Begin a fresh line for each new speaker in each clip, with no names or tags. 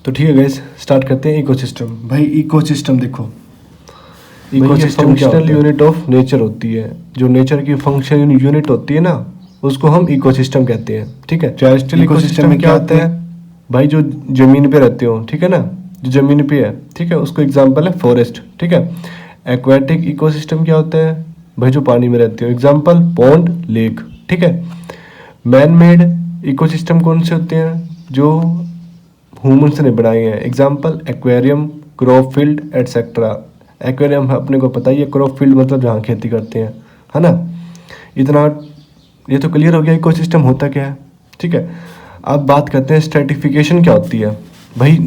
तो ठीक है गाइस, स्टार्ट करते हैं इकोसिस्टम। भाई इकोसिस्टम देखो, ecosystem functional unit of nature होती है। जो नेचर की फंक्शनल यूनिट होती है ना, उसको हम इकोसिस्टम कहते हैं। ठीक है, टेरेस्ट्रियल इकोसिस्टम में क्या होता है भाई, जो जमीन पे रहते हो, ठीक है ना, जो जमीन पे है, ठीक है, उसको एग्जांपल है फॉरेस्ट। ठीक है, एक्वेटिक इकोसिस्टम क्या होता है भाई, जो पानी में रहते हो, एग्जांपल पॉन्ड, लेक। ठीक है, मैन मेड इकोसिस्टम कौन से होते हैं, जो ह्यूमंस ने बनाए हैं, example aquarium, crop field etcetera. Aquarium अपने को पता ही है, क्रॉप फील्ड मतलब जहाँ खेती करते हैं, है ना। इतना ये तो क्लियर हो गया इकोसिस्टम होता क्या है। ठीक है, अब बात करते हैं स्ट्रेटिफिकेशन क्या होती है। भाई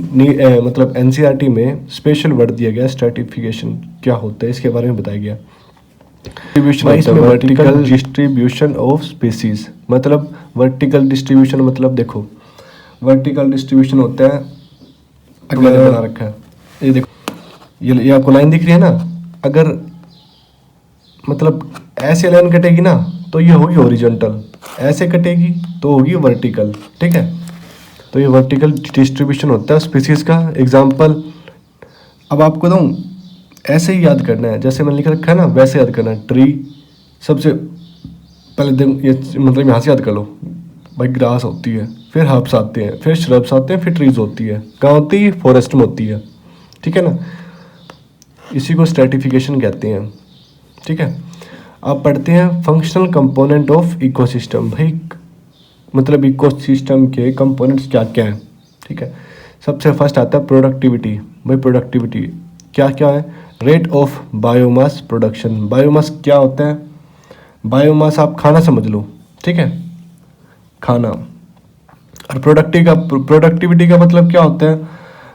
मतलब एनसीईआरटी में स्पेशल वर्ड दिया गया स्ट्रेटिफिकेशन क्या होता है, इसके बारे में बताया गया। इसमें वर्टिकल डिस्ट्रीब्यूशन ऑफ स्पीसीज, मतलब वर्टिकल डिस्ट्रीब्यूशन मतलब देखो, वर्टिकल डिस्ट्रीब्यूशन होता है, अगर बना रखा है, ये देखो, ये आपको लाइन दिख रही है ना, अगर मतलब ऐसे लाइन कटेगी ना तो ये होगी हॉरिजॉन्टल, ऐसे कटेगी तो होगी वर्टिकल। ठीक है, तो ये वर्टिकल डिस्ट्रीब्यूशन होता है स्पीसीज का। एग्जांपल अब आपको दूं, ऐसे ही याद करना है, जैसे मैंने लिख रखा है ना वैसे याद करना है। ट्री सबसे पहले दिन ये मतलब यहाँ से याद कर लो भाई, ग्रास होती है, फिर हर्ब्स आते हैं, फिर श्रब्स आते हैं, फिर ट्रीज होती है। कहाँ होती है, फॉरेस्ट में होती है। ठीक है ना, इसी को स्ट्रेटिफिकेशन कहते हैं। ठीक है, अब पढ़ते हैं फंक्शनल कंपोनेंट ऑफ इकोसिस्टम। भाई मतलब इकोसिस्टम के कंपोनेंट्स क्या क्या हैं। ठीक है, सबसे फर्स्ट आता है प्रोडक्टिविटी। भाई प्रोडक्टिविटी क्या क्या है, rate of biomass production. Biomass क्या होता है, बायोमास आप खाना समझ लो। ठीक है, खाना। और प्रोडक्टिविटी का मतलब क्या होता है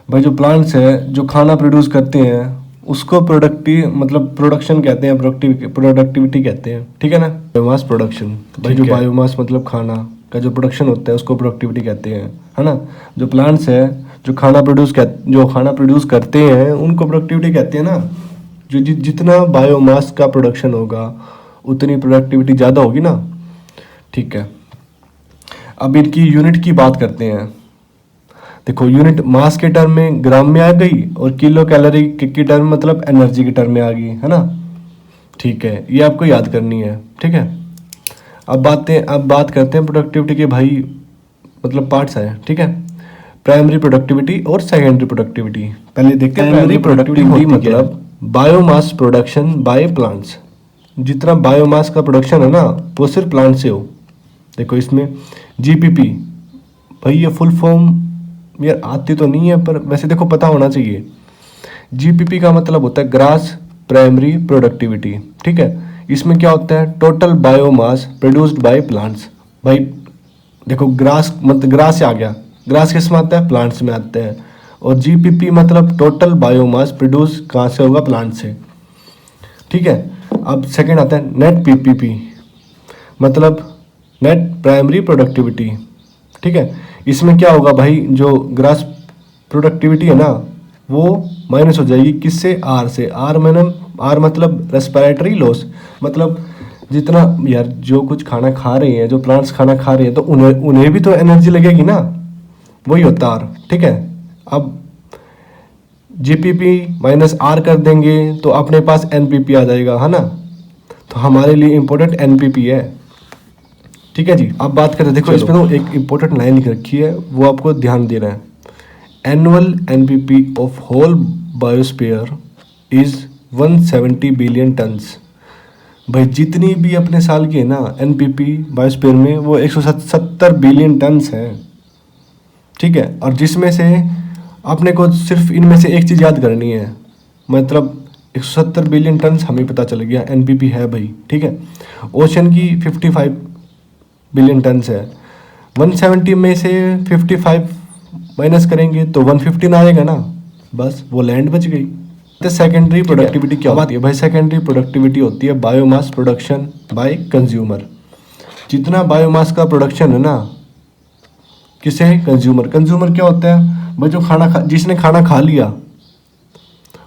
भाई, जो प्लांट्स है जो खाना प्रोड्यूस करते हैं उसको मतलब प्रोडक्शन कहते हैं, प्रोडक्टिविटी कहते हैं। ठीक है ना, बायोमास प्रोडक्शन, भाई जो बायोमास मतलब खाना का जो प्रोडक्शन होता है उसको प्रोडक्टिविटी कहते हैं, है ना। जो प्लांट्स है जो खाना प्रोड्यूस करते हैं उनको प्रोडक्टिविटी कहते हैं ना। जो जितना बायोमास का प्रोडक्शन होगा उतनी प्रोडक्टिविटी ज़्यादा होगी ना। ठीक है, अब इनकी यूनिट की बात करते हैं। देखो, यूनिट मास के टर्म में ग्राम में आ गई, और किलो कैलोरी की टर्म मतलब एनर्जी के टर्म में आ गई, है ना। ठीक है, ये आपको याद करनी है। ठीक है, अब बात करते हैं प्रोडक्टिविटी के भाई मतलब पार्ट्स हैं। ठीक है, प्राइमरी प्रोडक्टिविटी और सेकेंडरी प्रोडक्टिविटी। पहले देखते हैं प्राइमरी प्रोडक्टिविटी मतलब बायोमास प्रोडक्शन बाय प्लांट्स। जितना बायोमास का प्रोडक्शन है ना वो सिर्फ प्लांट से हो। देखो इसमें जीपीपी, भाई ये फुल फॉर्म यार आती तो नहीं है, पर वैसे देखो पता होना चाहिए। जीपीपी का मतलब होता है ग्रास प्राइमरी प्रोडक्टिविटी। ठीक है, इसमें क्या होता है, total biomass produced by plants. भाई देखो ग्रास मतलब ग्रास से आ गया, ग्रास किस में आता है, प्लांट्स में आता है। और जीपीपी मतलब टोटल बायोमास प्रोड्यूस कहाँ से होगा, प्लांट से। ठीक है, अब सेकंड आता है नेट पीपीपी, मतलब नेट प्राइमरी प्रोडक्टिविटी। ठीक है, इसमें क्या होगा भाई, जो ग्रास प्रोडक्टिविटी है ना वो माइनस हो जाएगी किससे, आर से। आर मतलब रेस्पिरेटरी लॉस, मतलब जितना यार जो कुछ खाना खा रहे हैं, जो प्लांट्स खाना खा रहे हैं, तो उन्हें भी तो एनर्जी लगेगी ना, वही होता आर। ठीक है, अब जीपीपी माइनस आर कर देंगे तो अपने पास एनपीपी आ जाएगा, है ना। तो हमारे लिए इम्पोर्टेंट एनपीपी है। ठीक है जी, अब बात करते हैं, देखो इसमें तो एक इम्पोर्टेंट लाइन लिख रखी है, वो आपको ध्यान देना है। Annual NPP of whole biosphere is 170 billion tons. भाई जितनी भी अपने साल की है ना एनपीपी बायोस्फीयर में, वो 170 बिलियन टन्स है। ठीक है, और जिसमें से अपने को सिर्फ इनमें से एक चीज़ याद करनी है, मतलब 170 बिलियन टन्स हमें पता चल गया एनपीपी है भाई। ठीक है, ओशन की 55 बिलियन टन्स है। 170 में से 55 माइनस करेंगे तो 115 आएगा ना, बस वो लैंड बच गई। तो सेकेंडरी प्रोडक्टिविटी क्या होती है भाई, सेकेंडरी प्रोडक्टिविटी होती है बायोमास प्रोडक्शन बाय कंज्यूमर। जितना बायोमास का प्रोडक्शन है ना, किसे, कंज्यूमर। कंज्यूमर क्या होता है भाई, जो जिसने खाना खा लिया।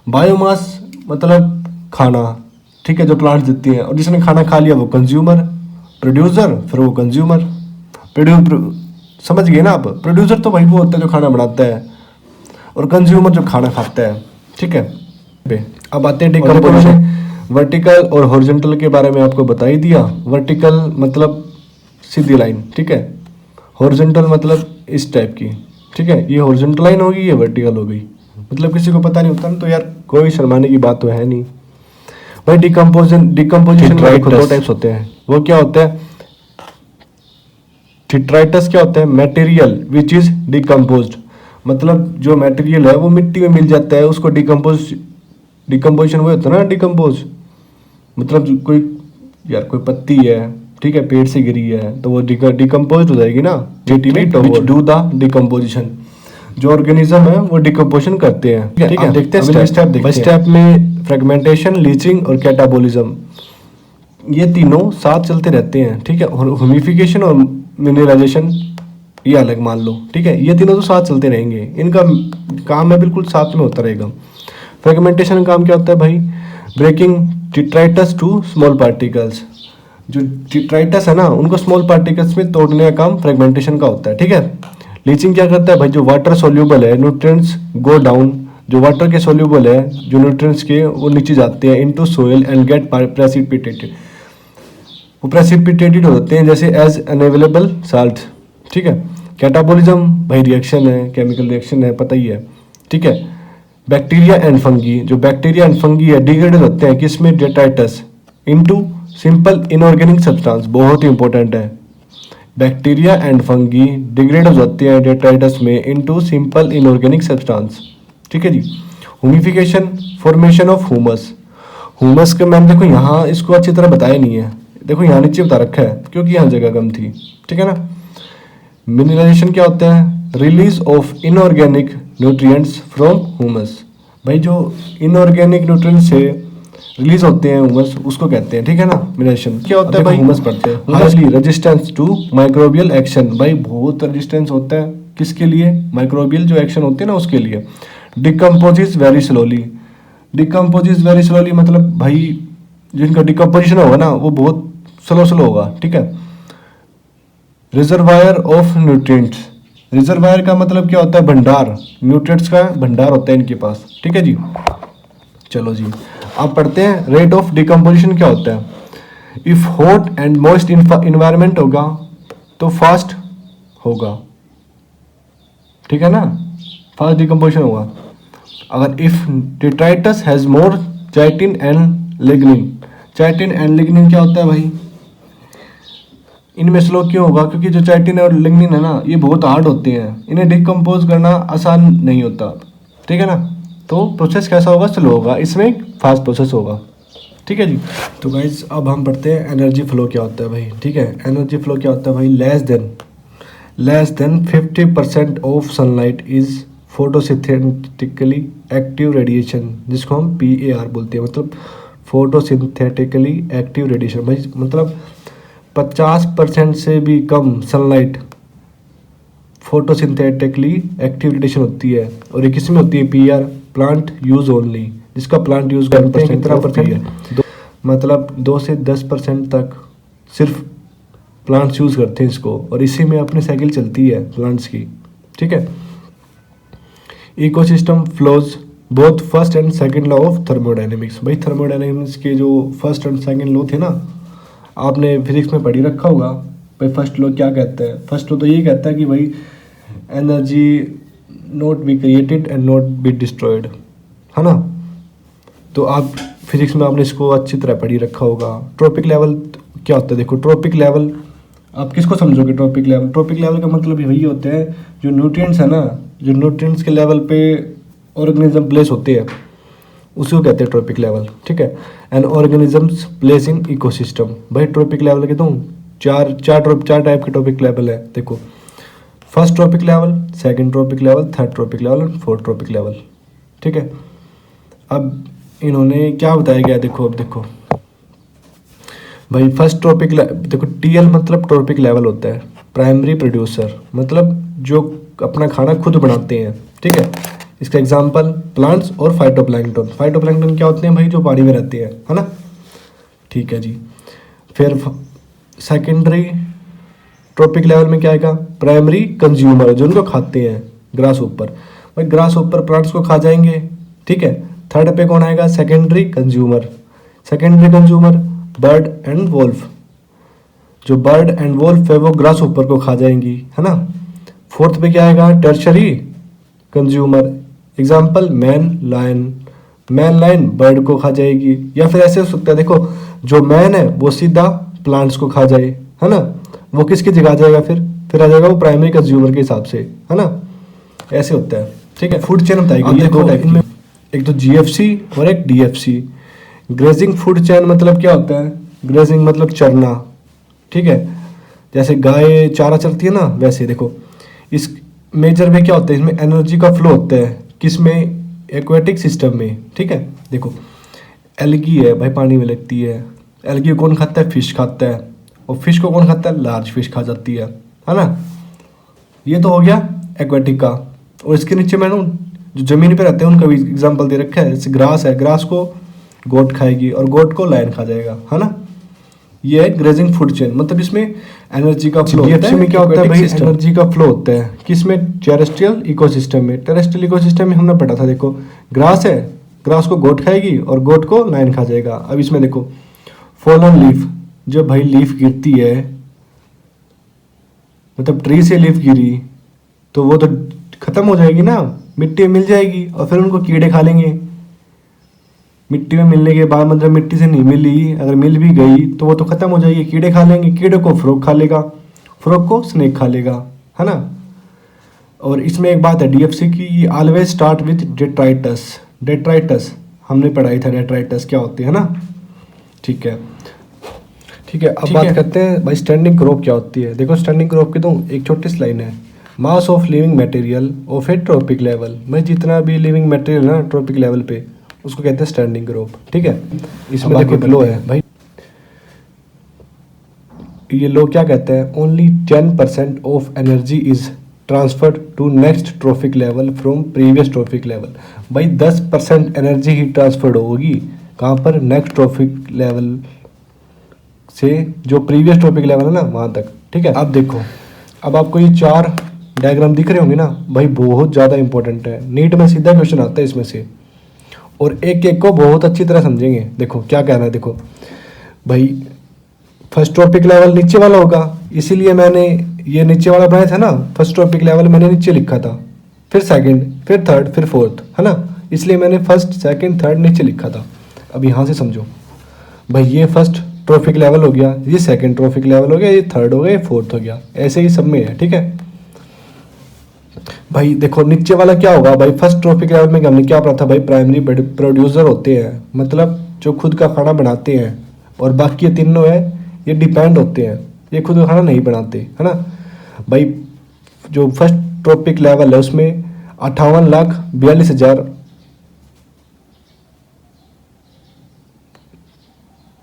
बायोमास मतलब खाना, ठीक है, जो प्लांट्स देती हैं, और जिसने खाना खा लिया वो कंज्यूमर। प्रोड्यूसर फिर वो कंज्यूमर। समझ गए ना आप, प्रोड्यूसर तो भाई वो होता है जो खाना बनाता है, और कंज्यूमर जो खाना खाता है, ठीक है। अब आते हैं डिकम्पोजिशन। वर्टिकल और हॉरिजॉन्टल के बारे में आपको बता ही दिया। वर्टिकल मतलब सीधी लाइन, ठीक है। हॉरिजॉन्टल मतलब इस टाइप की, ठीक है। ये हॉरिजॉन्टल लाइन होगी, ये वर्टिकल हो गई। मतलब किसी को पता नहीं होता ना, तो यार कोई शर्माने की बात तो है नहीं भाई। डिकम्पोजिशन में देखो 2 टाइप्स होते हैं। वो क्या होता है? डिट्राइटस क्या होता है? मटेरियल विच इज डिकम्पोज्ड, मतलब जो मटेरियल है वो मिट्टी में मिल जाता है, उसको डिकम्पोजिशन वो होता है ना, डिकम्पोज। मतलब कोई पत्ती है, ठीक है, पेड़ से गिरी है, तो वो डिकम्पोज हो जाएगी ना। विच डू द डिकम्पोजिशन, जो ऑर्गेनिज्म है वो डिकम्पोजिशन करते हैं, ठीक है। देखते हैं स्टेप बाय स्टेप में। फ्रेगमेंटेशन, लीचिंग और कैटाबोलिज्म, ये तीनों साथ चलते रहते हैं, ठीक है। और ह्यूमिफिकेशन और मिनरलाइजेशन ये अलग मान लो, ठीक है। ये तीनों तो साथ चलते रहेंगे, इनका काम है बिल्कुल साथ में होता रहेगा। फ्रेगमेंटेशन का काम क्या होता है भाई? Breaking detritus to small particles, जो डिट्राइटस है ना उनको स्मॉल पार्टिकल्स में तोड़ने का काम फ्रेगमेंटेशन का होता है, ठीक है। लीचिंग क्या करता है भाई? जो वाटर सोल्यूबल है, न्यूट्रिएंट्स गो डाउन, जो वाटर के सोल्यूबल है, जो न्यूट्रिएंट्स के वो नीचे जाते हैं into soil and get precipitated, वो प्रेसिपिटेटेड हो जाते हैं जैसे एज अनअवेलेबल साल्ट, ठीक है। कैटाबोलिज्म भाई रिएक्शन है, केमिकल रिएक्शन है, पता ही है, ठीक है। बैक्टीरिया एंड फंगी, जो बैक्टीरिया एंड फंगी है डिग्रेड होते हैं किसमें? Detritus into simple inorganic substance, बहुत ही इंपॉर्टेंट है। बैक्टीरिया एंड फंगी डिग्रेड हो जाते हैं डेट्राइटस में इनटू सिंपल इनऑर्गेनिक सब्सटेंस, ठीक है जी। Humification, formation of humus. Humus के मैंने देखो यहाँ इसको अच्छी तरह बताया नहीं है, देखो यहाँ नीचे बता रखा है क्योंकि यहाँ जगह कम थी, ठीक है ना। मिनरलाइजेशन क्या होता है? Release of inorganic nutrients from humus, भाई जो इनऑर्गेनिक न्यूट्रिएंट्स से रिलीज होते हैं ह्यूमस, उसको कहते हैं, ठीक है ना। मिनरलाइजेशन क्या होता है भाई? ह्यूमस पढ़ते हैं। Highly resistance to microbial action, भाई बहुत रेजिस्टेंस होता है किसके लिए? माइक्रोबियल जो एक्शन होते हैं ना उसके लिए। डिकम्पोजिस वेरी स्लोली, डिकम्पोजिस वेरी स्लोली मतलब भाई जिनका डिकम्पोजिशन होगा ना वो बहुत स्लो होगा, ठीक है। रिजर्वायर ऑफ न्यूट्रिएंट्स, रिजर्वायर का मतलब क्या होता है? भंडार, न्यूट्रिएंट्स का भंडार होता है इनके पास, ठीक है जी। चलो जी आप पढ़ते हैं रेट ऑफ डिकम्पोजिशन क्या होता है। If hot and moist environment होगा तो फास्ट होगा, ठीक है ना, फास्ट डिकम्पोजिशन होगा। अगर if detritus has more chitin and lignin, chitin and lignin क्या होता है भाई? इनमें स्लो क्यों होगा? क्योंकि जो चाइटिन और लिग्निन है ना ये बहुत हार्ड होते हैं, इन्हें डिकम्पोज करना आसान नहीं होता, ठीक है ना। तो प्रोसेस कैसा होगा? स्लो होगा, इसमें फास्ट प्रोसेस होगा, ठीक है जी। तो गाइज अब हम पढ़ते हैं एनर्जी फ्लो क्या होता है भाई, ठीक है। एनर्जी फ्लो क्या होता है भाई? Less than 50% of sunlight is photosynthetically active radiation, जिसको हम PAR बोलते हैं, मतलब फोटोसिंथेटिकली एक्टिव रेडिएशन। भाई मतलब 50% से भी कम सनलाइट फोटोसिंथेटिकली एक्टिव रेडिएशन होती है, और ये किस में होती है? PAR, प्लांट यूज ओनली, जिसका प्लांट यूज करते हैं कितना परसेंट? मतलब 2 से 10% तक सिर्फ प्लांट्स यूज करते हैं इसको, और इसी में अपनी साइकिल चलती है प्लांट्स की, ठीक है। Ecosystem flows both first and second law of thermodynamics, भाई थर्मोडायनेमिक्स के जो फर्स्ट एंड सेकंड लॉ थे ना, आपने फिजिक्स में पढ़ी रखा होगा। भाई फर्स्ट लॉ क्या कहता है? फर्स्ट लॉ तो ये कहता है कि भाई energy not be created and not be destroyed, है ना। तो आप फिजिक्स में आपने इसको अच्छी तरह पढ़ी रखा होगा। ट्रॉपिक लेवल क्या होता है? देखो ट्रॉपिक लेवल आप किसको समझोगे? ट्रॉपिक लेवल, ट्रॉपिक लेवल का मतलब यही होते हैं जो न्यूट्रिएंट्स है ना, जो न्यूट्रिएंट्स के लेवल पे ऑर्गेनिज्म प्लेस होते हैं उसको कहते हैं ट्रॉपिक लेवल, ठीक है। And organisms place in ecosystem, भाई ट्रॉपिक लेवल के तो चार टाइप के ट्रॉपिक लेवल है। देखो first trophic level, second trophic level, third trophic level और फोर्थ ट्रॉपिक लेवल, ठीक है। अब इन्होंने क्या बताया गया? देखो अब देखो भाई फर्स्ट ट्रॉपिक देखो TL मतलब ट्रॉपिक लेवल होता है, प्राइमरी प्रोड्यूसर मतलब जो अपना खाना खुद बनाते हैं, ठीक है। इसका एग्जांपल प्लांट्स और फाइटोप्लैंक्टन। फाइटोप्लैंक्टन क्या होते हैं भाई? जो पानी में रहते हैं, है ना, ठीक है जी। फिर सेकेंडरी ट्रॉपिक लेवल में क्या आएगा? प्राइमरी कंज्यूमर, जो उनको खाते हैं, ग्रास ऊपर भाई ग्रास ऊपर प्लांट्स को खा जाएंगे, ठीक है। थर्ड पे कौन आएगा, secondary consumer. Secondary consumer bird and wolf, जो बर्ड एंड वोल्फ है वो ग्रास ऊपर को खा जाएंगी, है ना। फोर्थ पे क्या आएगा, tertiary consumer, example man lion. Man lion bird को खा जाएगी, या फिर ऐसे हो सकता है, देखो जो मैन है वो सीधा प्लांट्स को खा जाए, है ना, वो किसकी जगह आ जाएगा, फिर आ जाएगा वो प्राइमरी कंज्यूमर के हिसाब से, है ना। ऐसे होता है, ठीक है। फूड चेन बताएगी ये दो टाइप में, एक तो जीएफसी और एक डीएफसी। ग्रेजिंग फूड चेन मतलब क्या होता है, ग्रेजिंग मतलब चरना, ठीक है। जैसे गाय चारा चरती है ना, वैसे देखो इस मेजर में क्या होता है, इसमें एनर्जी का फ्लो होता है, किसमें, एक्वेटिक सिस्टम में, ठीक है। देखो एल्गी है भाई, पानी में लगती है, एल्गी को कौन खाता है, फिश खाता है, और फिश को कौन खाता है, लार्ज फिश खा जाती है ना। ये तो हो गया एक्वेटिक का। और इसके नीचे मैंने जो जमीन पे रहते हैं उनका भी एग्जांपल दे रखा है, जैसे ग्रास है, ग्रास को गोट खाएगी और गोट को लायन खा जाएगा, है ना। ये है ग्रेजिंग फूड चेन, मतलब इसमें एनर्जी का फ्लो होता है। में क्या होता है भाई, एनर्जी का फ्लो होता है किसमें, टेरेस्ट्रियल इकोसिस्टम में। टेरेस्ट्रियल इकोसिस्टम में हमने पढ़ा था, देखो ग्रास है, ग्रास को गोट खाएगी और गोट को लायन खा जाएगा। अब इसमें देखो फॉलन लीफ, जब भाई लीफ गिरती है, मतलब ट्री से लीफ गिरी तो वो तो खत्म हो जाएगी ना, मिट्टी में मिल जाएगी और फिर उनको कीड़े खा लेंगे। मिट्टी में मिलने के बाद, मतलब मिट्टी से नहीं मिली, अगर मिल भी गई तो वो तो खत्म हो जाएगी, कीड़े खा लेंगे, कीड़े को फ्रॉग खा लेगा, फ्रॉग को स्नेक खा लेगा, है ना। और इसमें एक बात है डीएफसी की, always start with detritus. Detritus हमने पढ़ाई था, डेट्राइटस क्या होती है ना, ठीक है। ठीक है, अब बात करते हैं भाई स्टैंडिंग क्रॉप क्या होती है। देखो स्टैंडिंग क्रॉप की तो एक छोटी सी लाइन है, mass of living material of A trophic level. मैं जितना भी लिविंग मटेरियल ना ट्रॉपिक लेवल पे, उसको कहते हैं स्टैंडिंग क्रॉप, ठीक है। इसमें देखो लो है भाई, ये लो क्या कहते हैं, only 10% of energy is transferred to next trophic level from previous trophic level. भाई 10% एनर्जी ही ट्रांसफर्ड होगी, कहाँ पर, नेक्स्ट ट्रॉपिक लेवल से, जो प्रीवियस ट्रॉपिक लेवल है ना वहाँ तक, ठीक है। अब देखो, अब आपको ये 4 डायग्राम दिख रहे होंगे ना भाई, बहुत ज़्यादा इंपॉर्टेंट है, नीट में सीधा क्वेश्चन आता है इसमें से, और एक एक को बहुत अच्छी तरह समझेंगे। देखो क्या कहना है, देखो भाई फर्स्ट ट्रॉपिक लेवल नीचे वाला होगा, इसीलिए मैंने ये नीचे वाला बनाया था ना, फर्स्ट ट्रॉपिक लेवल मैंने नीचे लिखा था, फिर सेकंड, फिर थर्ड, फिर फोर्थ, है ना, इसलिए मैंने फर्स्ट सेकंड थर्ड नीचे लिखा था। अब यहाँ से समझो भाई, ये फर्स्ट ट्रॉपिक लेवल हो गया, ये सेकंड ट्रॉपिक लेवल हो गया, ये थर्ड हो गया, ये फोर्थ हो गया, ऐसे ही सब में है, ठीक है भाई। देखो नीचे वाला क्या होगा भाई, फर्स्ट ट्रॉपिक लेवल में हमने क्या पढ़ा था भाई, प्राइमरी प्रोड्यूसर होते हैं, मतलब जो खुद का खाना बनाते हैं, और बाकी ये तीनों है ये डिपेंड होते हैं, ये खुद का खाना नहीं बनाते, है ना भाई। जो फर्स्ट ट्रॉपिक लेवल है उसमें 58,42,000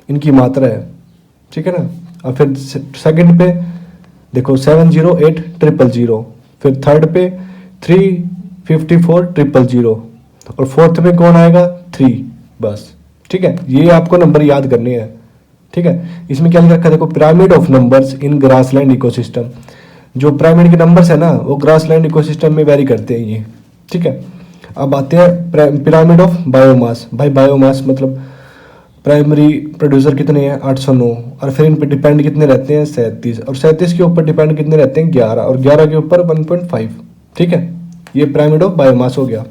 इनकी मात्रा है, ठीक है ना। और फिर सेकंड पे देखो 708,000, फिर थर्ड पे 354,000, और फोर्थ पे कौन आएगा, 3, बस, ठीक है। ये आपको नंबर याद करने हैं, ठीक है। इसमें क्या लिख रखा है, देखो pyramid of numbers in grassland ecosystem. जो पिरामिड के नंबर्स है ना वो ग्रासलैंड इकोसिस्टम में वेरी करते हैं ये, ठीक है। अब आते हैं पिरामिड ऑफ बायोमास। भाई बायोमास मतलब प्राइमरी प्रोड्यूसर कितने हैं, 809, और फिर इन पे डिपेंड कितने रहते हैं, 37, और 37 के ऊपर डिपेंड कितने रहते हैं, 11, और 11 के ऊपर 1.5, ठीक है। ये पिरामिड ऑफ बायोमास हो गया।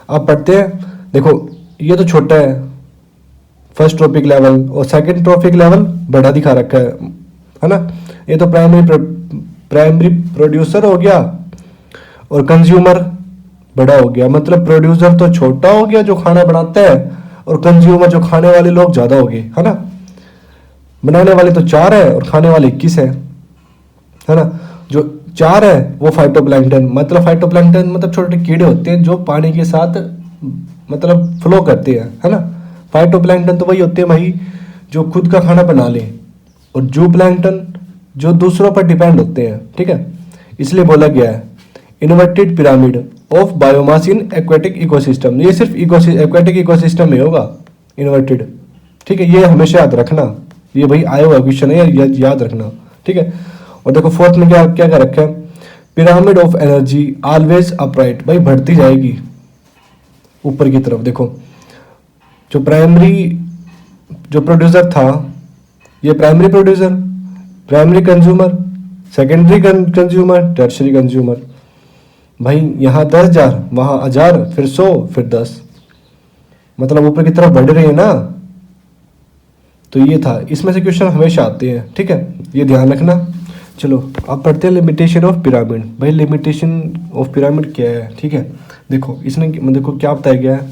अब पढ़ते हैं, देखो ये तो छोटा है फर्स्ट ट्रॉपिक लेवल, और सेकंड ट्रॉपिक लेवल बड़ा दिखा रखा है ना। ये तो प्राइमरी प्रोड्यूसर हो गया और कंज्यूमर बड़ा हो गया, मतलब प्रोड्यूसर तो छोटा हो गया जो खाना बनाता है, और कंज्यूमर जो खाने वाले लोग ज्यादा हो गए, है ना। बनाने वाले तो 4 है और खाने वाले 21 है ना। जो 4 है वो फाइटोप्लैंक्टन, मतलब फाइटोप्लैंक्टन मतलब छोटे कीड़े होते हैं जो पानी के साथ मतलब फ्लो करते हैं, है ना। फाइटोप्लैंक्टन तो वही होते हैं भाई जो खुद का खाना बना ले, और जू प्लैंक्टन जो दूसरों पर डिपेंड होते हैं, ठीक है। इसलिए बोला गया है inverted pyramid of biomass in aquatic ecosystem. ये सिर्फ एक्वेटिक इकोसिस्टम में होगा इन्वर्टेड, ठीक है। ये हमेशा याद रखना, ये भाई आया हुआ क्वेश्चन है, याद रखना, ठीक है। और देखो फोर्थ में क्या क्या रखा है, pyramid of energy always upright, भाई बढ़ती जाएगी ऊपर की तरफ। देखो जो प्रोड्यूसर था, ये primary producer, primary consumer, secondary consumer, tertiary consumer. भाई यहाँ 10,000, वहाँ 1,000, फिर 100, फिर 10, मतलब ऊपर की तरफ बढ़ रही है ना। तो ये था, इसमें से क्वेश्चन हमेशा आते हैं, ठीक है, ये ध्यान रखना। चलो अब पढ़ते हैं लिमिटेशन ऑफ पिरामिड। भाई लिमिटेशन ऑफ पिरामिड क्या है, ठीक है। देखो इसने देखो क्या बताया गया है,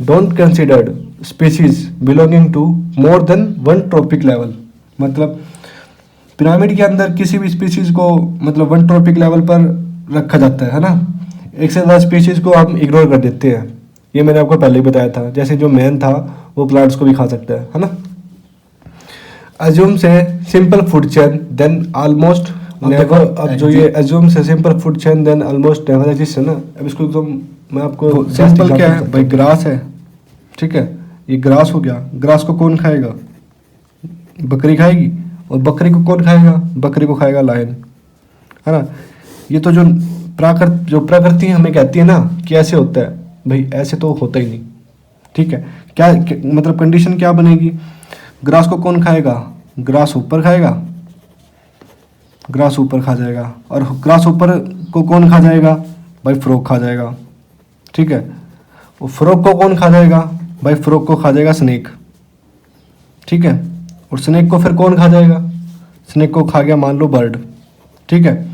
don't considered species belonging to more than 1 trophic level. मतलब पिरामिड के अंदर किसी भी स्पीसीज को मतलब 1 ट्रॉपिक लेवल पर रखा जाता है ना। एक से ज़्यादा स्पीसीज को हम इग्नोर कर देते हैं, ये मैंने आपको पहले ही बताया था। जैसे जो मैन था वो प्लांट्स को भी खा सकता है ना। अज्यूम से simple food chain then almost never, अब जो ये अज्यूम से simple food chain then almost never exist है ना। अब इसको एकदम मैं आपको सिंपल क्या है भाई, ग्रास है, ठीक है, ये ग्रास हो गया। ग्रास को कौन खाएगा, बकरी खाएगी, और बकरी को कौन खाएगा, बकरी को खाएगा लायन, है ना। ये तो जो प्रकृति हमें कहती है ना कि ऐसे होता है, भाई ऐसे तो होता ही नहीं, ठीक है। क्या मतलब कंडीशन क्या बनेगी, ग्रास को कौन खाएगा, ग्रास ऊपर खाएगा, ग्रास ऊपर खा जाएगा, और ग्रास ऊपर को कौन खा जाएगा, भाई फ्रॉग खा जाएगा, ठीक है। और फ्रॉग को कौन खा जाएगा, भाई फ्रॉग को खा जाएगा स्नेक, ठीक है। और स्नेक को फिर कौन खा जाएगा, स्नेक को खा गया मान लो बर्ड, ठीक है।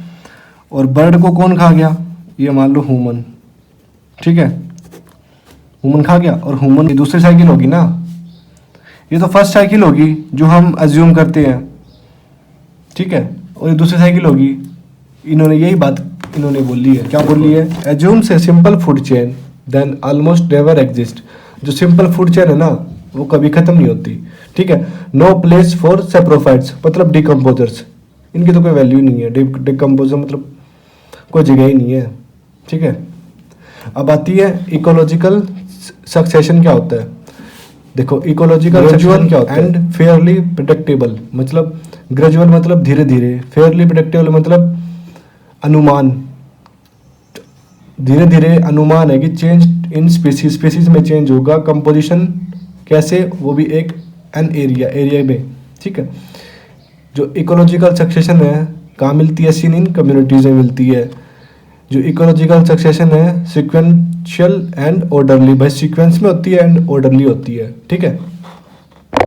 और बर्ड को कौन खा गया, ये मान लो ह्यूमन, ठीक है, ह्यूमन खा गया। और ह्यूमन की दूसरी साइकिल होगी ना, ये तो फर्स्ट साइकिल होगी जो हम अज्यूम करते हैं, ठीक है, और ये दूसरी साइकिल होगी। इन्होंने यही बात इन्होंने बोली है, क्या बोली है, अज्यूम से simple food chain then almost never exist. जो सिंपल फूड चेन है ना वो कभी खत्म नहीं होती, ठीक है। नो प्लेस फॉर सेप्रोफाइट्स, मतलब डिकम्पोजर्स, इनकी तो कोई वैल्यू नहीं है। डिकम्पोजर मतलब कोई जगह ही नहीं है, ठीक है। अब आती है इकोलॉजिकल सक्सेशन क्या होता है। देखो इकोलॉजिकल सक्सेशन क्या होता है, एंड फेयरली प्रेडिक्टेबल, मतलब ग्रेजुअल मतलब धीरे धीरे, फेयरली प्रेडिक्टेबल मतलब अनुमान, धीरे धीरे अनुमान है कि चेंज इन स्पीसीज में चेंज होगा। कंपोजिशन कैसे, वो भी एक एन एरिया में, ठीक है। जो इकोलॉजिकल सक्सेशन है कहाँ मिलती है, सीन इन कम्युनिटीज में मिलती है। जो इकोलॉजिकल सक्सेशन है सिक्वेंशियल एंड ऑर्डरली, भाई सीक्वेंस में होती है एंड ऑर्डरली होती है, ठीक है।